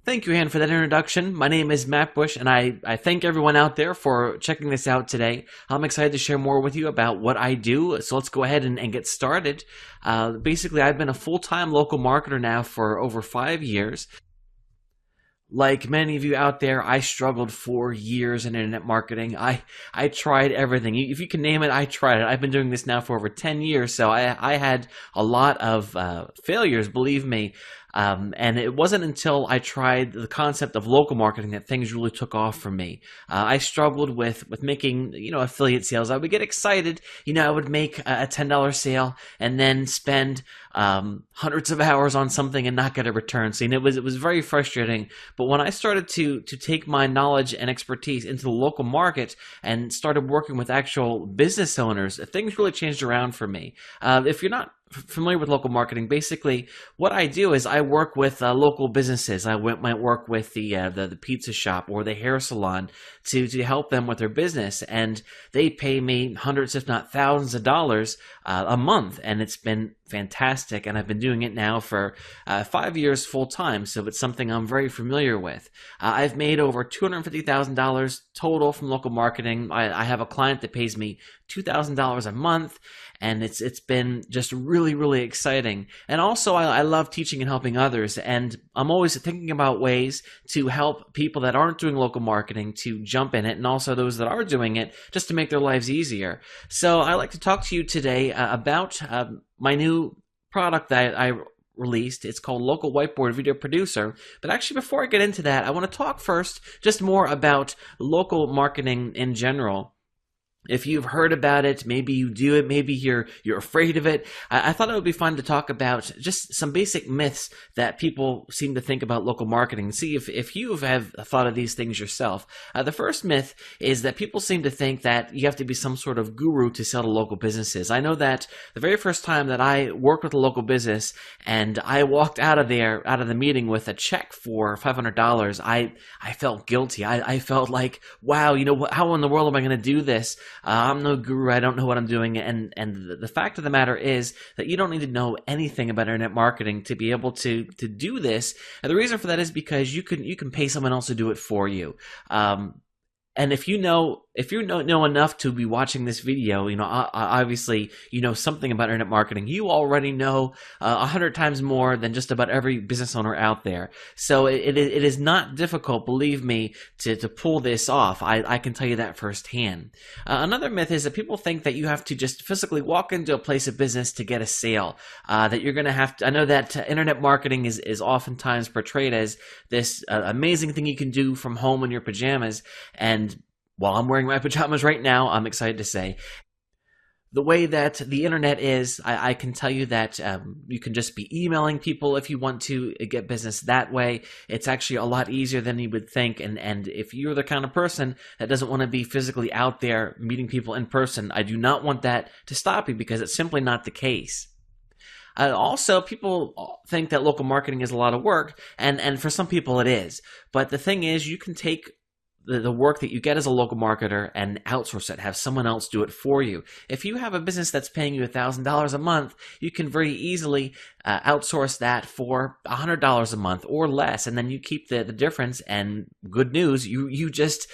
Thank you, Ann, for that introduction. My name is Matt Bush, and I thank everyone out there for checking this out today. I'm excited to share more with you about what I do, so let's go ahead and get started. Basically, I've been a full-time local marketer now for over 5 years. Like many of you out there, I struggled for years in internet marketing. I tried everything. If you can name it, I tried it. I've been doing this now for over 10 years, so I had a lot of failures, believe me. And it wasn't until I tried the concept of local marketing that things really took off for me. I struggled with making, affiliate sales. I would get excited. I would make a $10 sale and then spend hundreds of hours on something and not get a return. So, it was very frustrating. But when I started to take my knowledge and expertise into the local market and started working with actual business owners, things really changed around for me. If you're not familiar with local marketing, basically what I do is I work with local businesses. I might work with the pizza shop or the hair salon to help them with their business, and they pay me hundreds, if not thousands of dollars a month, and it's been fantastic. And I've been doing it now for 5 years full time, so it's something I'm very familiar with. I've made over $250,000 total from local marketing. I have a client that pays me $2,000 a month, and it's been just really, really exciting. And also, I love teaching and helping others, and I'm always thinking about ways to help people that aren't doing local marketing to jump in it, and also those that are doing it just to make their lives easier. So I'd like to talk to you today about my new product that I released. It's called Local Whiteboard Video Producer. But actually, before I get into that, I want to talk first just more about local marketing in general. If you've heard about it, maybe you do it, maybe you're afraid of it. I thought it would be fun to talk about just some basic myths that people seem to think about local marketing and see if you have thought of these things yourself. The first myth is that people seem to think that you have to be some sort of guru to sell to local businesses. I know that the very first time that I worked with a local business and I walked out of the meeting with a check for $500, I felt guilty. I felt like, wow, how in the world am I going to do this? I'm no guru. I don't know what I'm doing. And the fact of the matter is that you don't need to know anything about internet marketing to be able to do this. And the reason for that is because you can pay someone else to do it for you. And if you know enough to be watching this video, obviously you know something about internet marketing. You already know 100 times more than just about every business owner out there. So it is not difficult, believe me, to pull this off. I can tell you that firsthand. Another myth is that people think that you have to just physically walk into a place of business to get a sale. That you're going to have to. I know that internet marketing is oftentimes portrayed as this amazing thing you can do from home in your pajamas. And while I'm wearing my pajamas right now, I'm excited to say, the way that the internet is, I can tell you that you can just be emailing people if you want to get business that way. It's actually a lot easier than you would think. And if you're the kind of person that doesn't want to be physically out there meeting people in person, I do not want that to stop you, because it's simply not the case. Also, people think that local marketing is a lot of work, and for some people it is. But the thing is, you can take the work that you get as a local marketer and outsource it, have someone else do it for you. If you have a business that's paying you $1,000 a month, you can very easily outsource that for $100 a month or less, and then you keep the difference. And good news, you just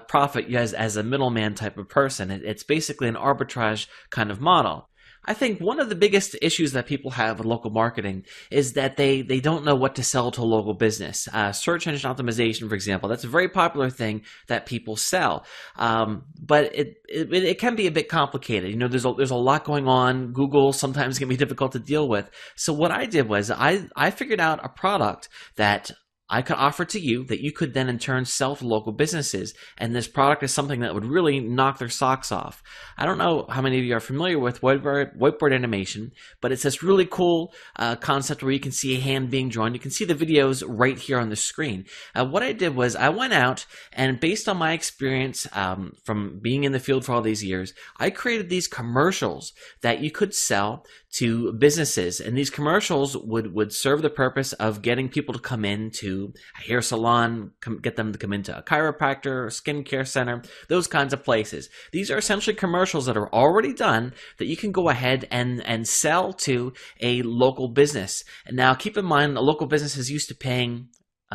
profit as a middleman type of person. It's basically an arbitrage kind of model. I think one of the biggest issues that people have with local marketing is that they don't know what to sell to a local business. Search engine optimization, for example, that's a very popular thing that people sell. But it can be a bit complicated. There's a lot going on. Google sometimes can be difficult to deal with. So what I did was I figured out a product that I could offer to you that you could then in turn sell to local businesses. And this product is something that would really knock their socks off. I don't know how many of you are familiar with whiteboard animation, but it's this really cool concept where you can see a hand being drawn. You can see the videos right here on the screen. What I did was I went out and, based on my experience from being in the field for all these years, I created these commercials that you could sell to businesses. And these commercials would serve the purpose of getting people to come into a hair salon, get them to come into a chiropractor, skincare center, those kinds of places. These are essentially commercials that are already done that you can go ahead and sell to a local business. And now keep in mind, a local business is used to paying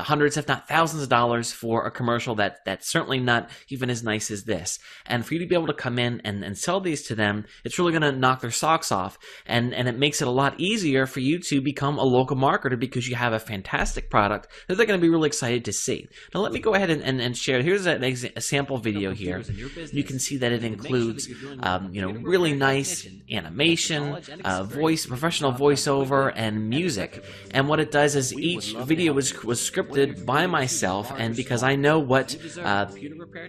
hundreds, if not thousands of dollars for a commercial that's certainly not even as nice as this. And for you to be able to come in and sell these to them, it's really going to knock their socks off. And it makes it a lot easier for you to become a local marketer because you have a fantastic product that they're going to be really excited to see. Now let me go ahead and share. Here's a sample video here. You can see that it includes really nice animation, professional voiceover, and music. And what it does is each video was scripted by myself, and because I know what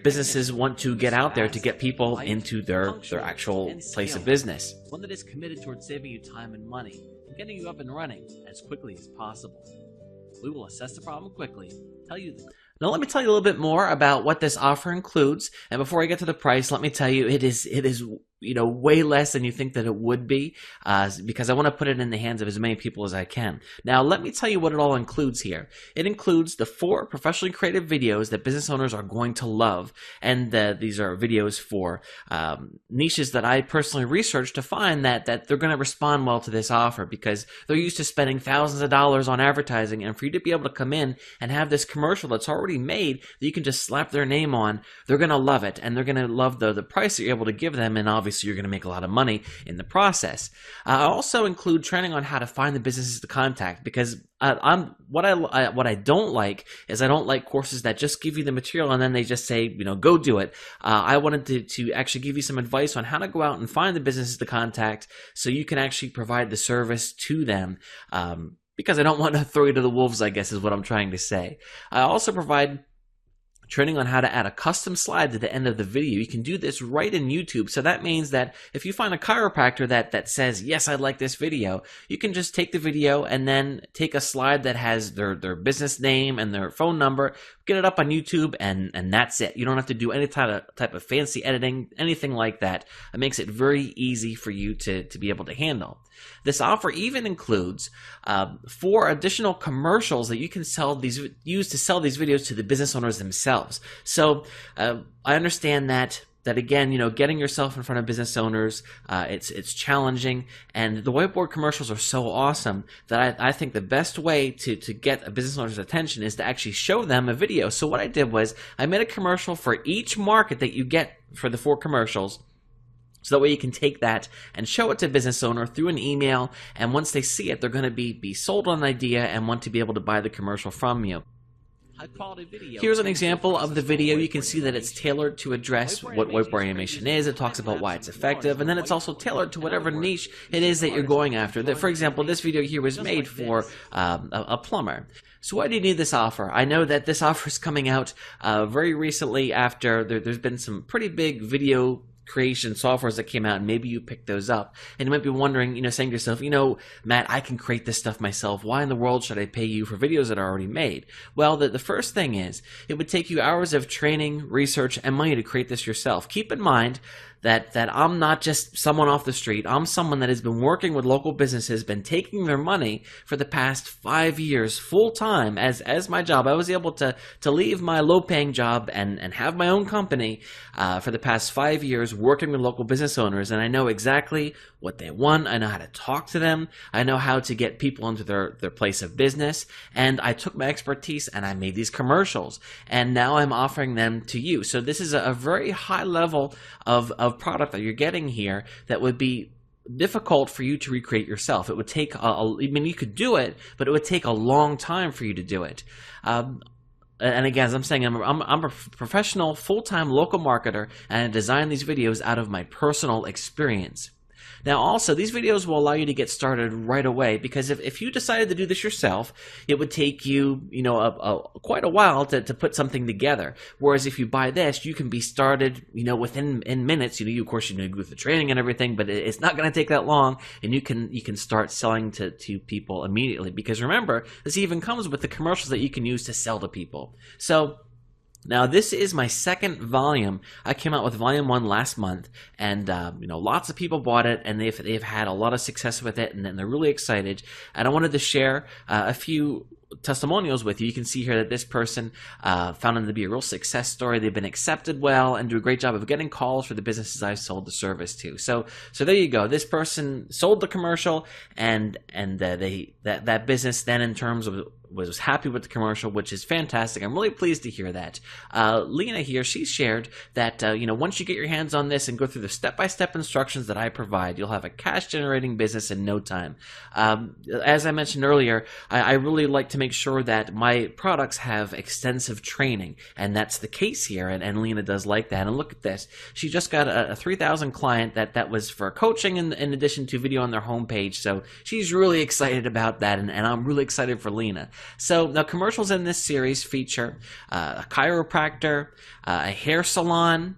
businesses want to get out there to get people into their actual place of business. One that is committed towards saving you time and money and getting you up and running as quickly as possible. We will assess the problem quickly, tell you Now let me tell you a little bit more about what this offer includes, and before I get to the price, let me tell you it is way less than you think that it would be, because I want to put it in the hands of as many people as I can. Now let me tell you what it all includes here. It includes the 4 professionally created videos that business owners are going to love, and these are videos for niches that I personally researched to find that they're going to respond well to this offer, because they're used to spending thousands of dollars on advertising, and for you to be able to come in and have this commercial that's already made that you can just slap their name on, they're going to love it, and they're going to love the price that you're able to give them, and obviously you're going to make a lot of money in the process. I also include training on how to find the businesses to contact, because what I don't like is I don't like courses that just give you the material and then they just say, go do it. I wanted to actually give you some advice on how to go out and find the businesses to contact so you can actually provide the service to them. Because I don't want to throw you to the wolves, I guess is what I'm trying to say. I also provide training on how to add a custom slide to the end of the video. You can do this right in YouTube. So that means that if you find a chiropractor that says, yes, I like this video, you can just take the video and then take a slide that has their business name and their phone number, get it up on YouTube, and that's it. You don't have to do any type of fancy editing, anything like that. It makes it very easy for you to be able to handle. This offer even includes 4 additional commercials that you can use to sell these videos to the business owners themselves. So I understand that again, getting yourself in front of business owners, it's challenging, and the whiteboard commercials are so awesome that I think the best way to get a business owner's attention is to actually show them a video. So what I did was I made a commercial for each market that you get for the 4 commercials. So that way you can take that and show it to a business owner through an email, and once they see it, they're going to be sold on an idea and want to be able to buy the commercial from you. Here's an example of the video. You can see that it's tailored to address what whiteboard animation is. It talks about why it's effective, and then it's also tailored to whatever niche it is that you're going after. For example, this video here was made for a plumber. So why do you need this offer? I know that this offer is coming out very recently after there's been some pretty big video creation softwares that came out, and maybe you picked those up, and you might be wondering, saying to yourself, Matt, I can create this stuff myself. Why in the world should I pay you for videos that are already made? Well, the first thing is it would take you hours of training, research, and money to create this yourself. Keep in mind that I'm not just someone off the street. I'm someone that has been working with local businesses, been taking their money for the past 5 years full time as my job. I was able to leave my low paying job and have my own company for the past 5 years working with local business owners, and I know exactly what they want. I know how to talk to them. I know how to get people into their place of business, and I took my expertise and I made these commercials, and now I'm offering them to you. So this is a very high level of product that you're getting here that would be difficult for you to recreate yourself. It would take you could do it, but it would take a long time for you to do it. And again, as I'm saying, I'm a professional, full-time local marketer, and I design these videos out of my personal experience. Now also, these videos will allow you to get started right away, because if you decided to do this yourself, it would take you, quite a while to put something together. Whereas if you buy this, you can be started, within minutes. Of course, you go through the training and everything, but it's not going to take that long, and you can start selling to people immediately. Because remember, this even comes with the commercials that you can use to sell to people. So now, this is my 2nd volume. I came out with volume 1 last month, and lots of people bought it, and they've had a lot of success with it, and they're really excited. And I wanted to share a few testimonials with you, you can see here that this person found them to be a real success story. They've been accepted well and do a great job of getting calls for the businesses I've sold the service to. So there you go. This person sold the commercial, and that business then in terms of was happy with the commercial, which is fantastic. I'm really pleased to hear that. Lena here, she shared that once you get your hands on this and go through the step-by-step instructions that I provide, you'll have a cash-generating business in no time. As I mentioned earlier, I really like to make sure that my products have extensive training, and that's the case here, and Lena does like that. And look at this. She just got a 3,000 client that was for coaching in addition to video on their homepage, so she's really excited about that, and I'm really excited for Lena. So the commercials in this series feature a chiropractor, a hair salon,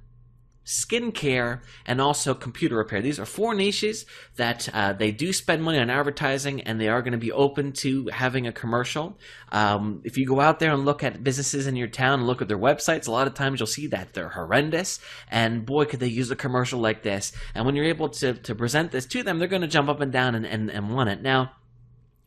skincare, and also computer repair. These are 4 niches that they do spend money on advertising, and they are going to be open to having a commercial. If you go out there and look at businesses in your town and look at their websites, a lot of times you'll see that they're horrendous, and boy, could they use a commercial like this. And when you're able to present this to them, they're going to jump up and down and want it. Now,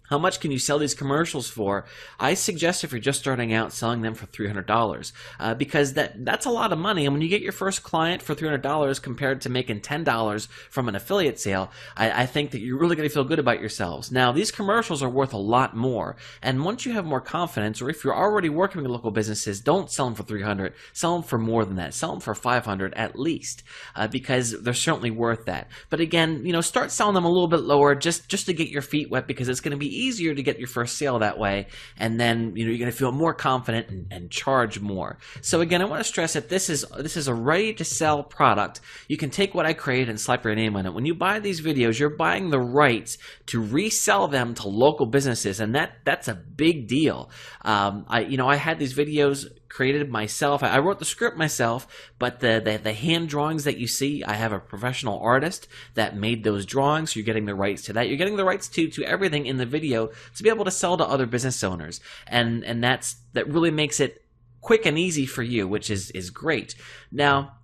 how much can you sell these commercials for? I suggest if you're just starting out, selling them for $300 because that's a lot of money. And when you get your first client for $300 compared to making $10 from an affiliate sale, I think that you're really going to feel good about yourselves. Now, these commercials are worth a lot more. And once you have more confidence, or if you're already working with local businesses, don't sell them for $300. Sell them for more than that. Sell them for $500 at least because they're certainly worth that. But again, start selling them a little bit lower just to get your feet wet, because it's going to be easier to get your first sale that way, and then you're going to feel more confident and charge more. So again, I want to stress that this is a ready to sell product. You can take what I create and slap your name on it. When you buy these videos, you're buying the rights to resell them to local businesses, and that's a big deal. I had these videos created myself. I wrote the script myself, but the hand drawings that you see, I have a professional artist that made those drawings. So you're getting the rights to that. You're getting the rights to everything in the video to be able to sell to other business owners, and that really makes it quick and easy for you, which is great. Now,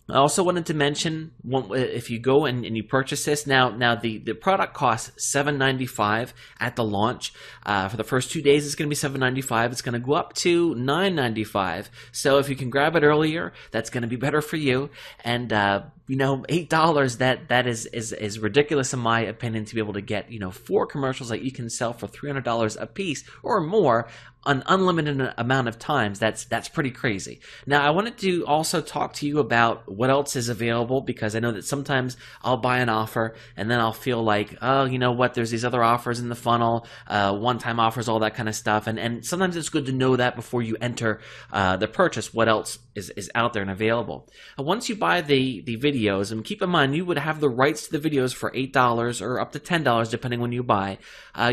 I also wanted to mention, if you go and you purchase this, now the product costs $7.95 at the launch. For the first 2 days, it's going to be $7.95. It's going to go up to $9.95. So if you can grab it earlier, that's going to be better for you. And $8, that is ridiculous in my opinion, to be able to get 4 commercials that you can sell for $300 a piece or more an unlimited amount of times. That's pretty crazy. Now, I wanted to also talk to you about what else is available, because I know that sometimes I'll buy an offer and then I'll feel like, oh, you know what, there's these other offers in the funnel, one-time offers, all that kind of stuff, and sometimes it's good to know that before you enter the purchase, what else is out there and available. Once you buy the videos, and keep in mind you would have the rights to the videos for $8 or up to $10 depending when you buy,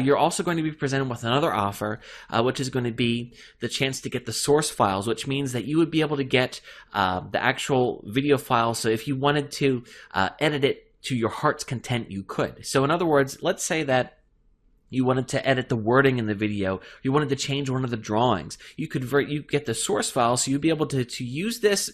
you're also going to be presented with another offer, which is going to be the chance to get the source files, which means that you would be able to get the actual video file. So if you wanted to edit it to your heart's content, you could. So in other words, let's say that you wanted to edit the wording in the video, you wanted to change one of the drawings, you get the source file, so you'd be able to use this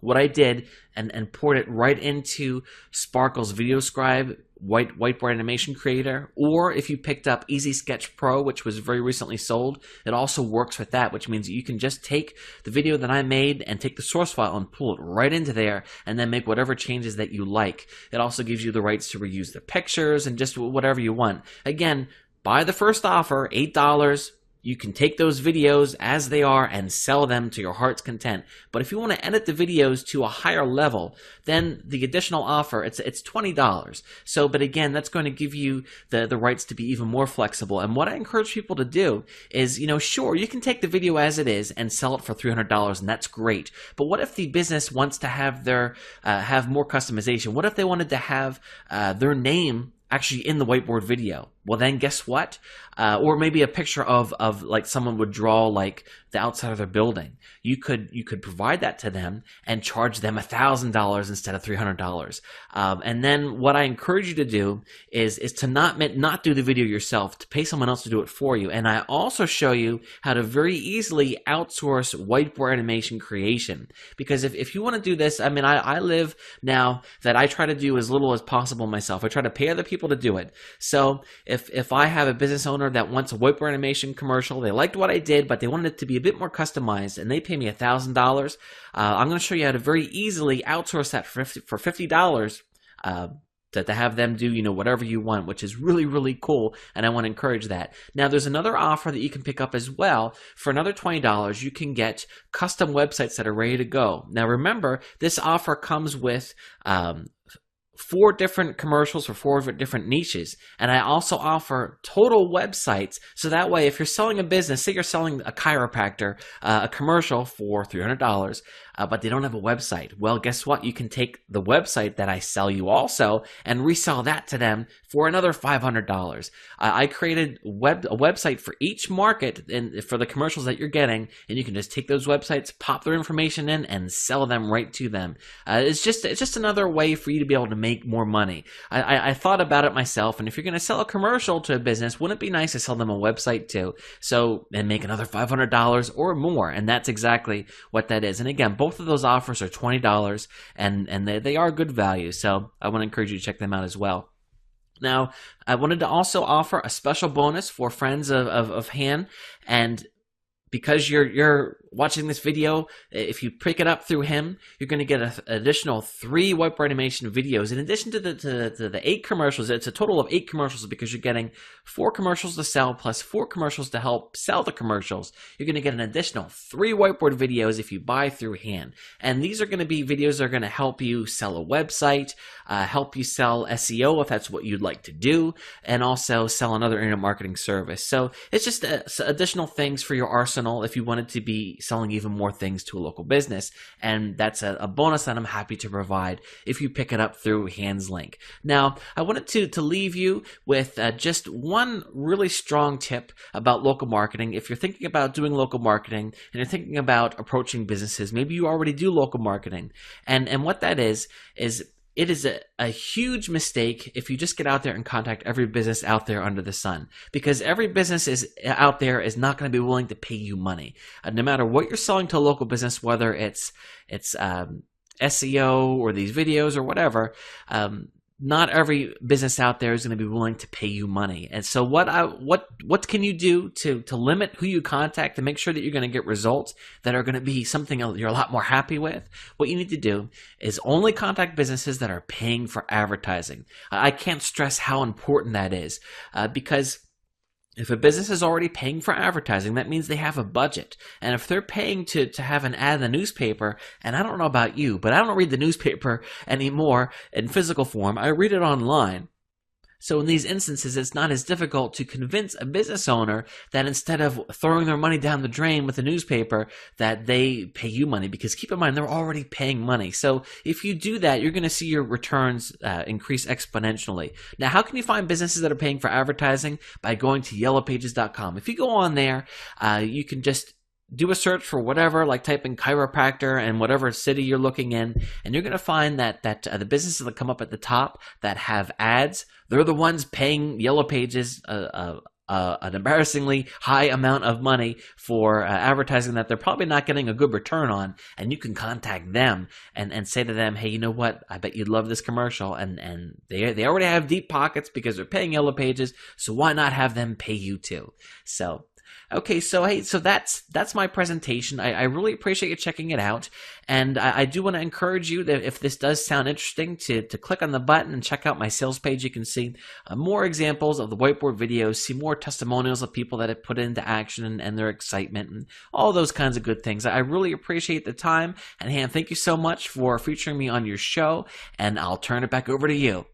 what I did and port it right into Sparkle's Video Scribe whiteboard animation creator. Or if you picked up Easy Sketch Pro, which was very recently sold, it also works with that, which means you can just take the video that I made and take the source file and pull it right into there and then make whatever changes that you like. It also gives you the rights to reuse the pictures and just whatever you want. Again, buy the first offer, $8. You can take those videos as they are and sell them to your heart's content. But if you want to edit the videos to a higher level, then the additional offer, it's $20. So, but again, that's going to give you the rights to be even more flexible. And what I encourage people to do is, sure, you can take the video as it is and sell it for $300, and that's great. But what if the business wants to have have more customization? What if they wanted to have their name actually in the whiteboard video? Well, then guess what? Or maybe a picture of like someone would draw like the outside of their building. You could provide that to them and charge them $1,000 instead of $300. And then what I encourage you to do is to not do the video yourself, to pay someone else to do it for you. And I also show you how to very easily outsource whiteboard animation creation. Because if you want to do this, I live now that I try to do as little as possible myself. I try to pay other people to do it. So if if I have a business owner that wants a whiteboard animation commercial, they liked what I did, but they wanted it to be a bit more customized, and they pay me $1,000, I'm going to show you how to very easily outsource that for $50. To have them do, whatever you want, which is really, really cool, and I want to encourage that. Now, there's another offer that you can pick up as well. For another $20, you can get custom websites that are ready to go. Now, remember, this offer comes with 4 different commercials for 4 different niches, and I also offer total websites, so that way if you're selling a business, say you're selling a chiropractor, a commercial for $300, but they don't have a website, well, guess what? You can take the website that I sell you also and resell that to them for another $500. I created a website for each market and for the commercials that you're getting, and you can just take those websites, pop their information in, and sell them right to them. It's just another way for you to be able to make more money. I thought about it myself, and if you're going to sell a commercial to a business, wouldn't it be nice to sell them a website too? And make another $500 or more, and that's exactly what that is. And again, both of those offers are $20, and they are good value, so I want to encourage you to check them out as well. Now, I wanted to also offer a special bonus for friends of Han, and because you're watching this video, if you pick it up through him, you're going to get an additional 3 whiteboard animation videos. In addition to the 8 commercials, it's a total of 8 commercials because you're getting 4 commercials to sell plus 4 commercials to help sell the commercials. You're going to get an additional 3 whiteboard videos if you buy through Han. And these are going to be videos that are going to help you sell a website, help you sell SEO if that's what you'd like to do, and also sell another internet marketing service. So it's just additional things for your arsenal if you wanted to be selling even more things to a local business, and that's a bonus that I'm happy to provide if you pick it up through Han's link. Now, I wanted to leave you with just one really strong tip about local marketing. If you're thinking about doing local marketing and you're thinking about approaching businesses, maybe you already do local marketing, and what that is it is a huge mistake if you just get out there and contact every business out there under the sun, because every business out there is not going to be willing to pay you money. No matter what you're selling to a local business, whether it's SEO or these videos or whatever, not every business out there is going to be willing to pay you money. And so what can you do to limit who you contact to make sure that you're going to get results that are going to be something you're a lot more happy with? What you need to do is only contact businesses that are paying for advertising. I can't stress how important that is, because if a business is already paying for advertising, that means they have a budget. And if they're paying to have an ad in the newspaper, and I don't know about you, but I don't read the newspaper anymore in physical form. I read it online. So in these instances, it's not as difficult to convince a business owner that instead of throwing their money down the drain with the newspaper, that they pay you money, because keep in mind, they're already paying money. So if you do that, you're going to see your returns increase exponentially. Now, how can you find businesses that are paying for advertising? By going to yellowpages.com. If you go on there, you can just do a search for whatever, like type in chiropractor and whatever city you're looking in, and you're going to find that the businesses that come up at the top that have ads, they're the ones paying Yellow Pages an embarrassingly high amount of money for advertising that they're probably not getting a good return on. And you can contact them and say to them, hey, you know what? I bet you'd love this commercial. And they already have deep pockets because they're paying Yellow Pages, so why not have them pay you too? So okay, so hey, so that's my presentation. I really appreciate you checking it out, and I do want to encourage you that if this does sound interesting, to click on the button and check out my sales page. You can see more examples of the whiteboard videos, see more testimonials of people that have put it into action and their excitement, and all those kinds of good things. I really appreciate the time, and Han, thank you so much for featuring me on your show, and I'll turn it back over to you.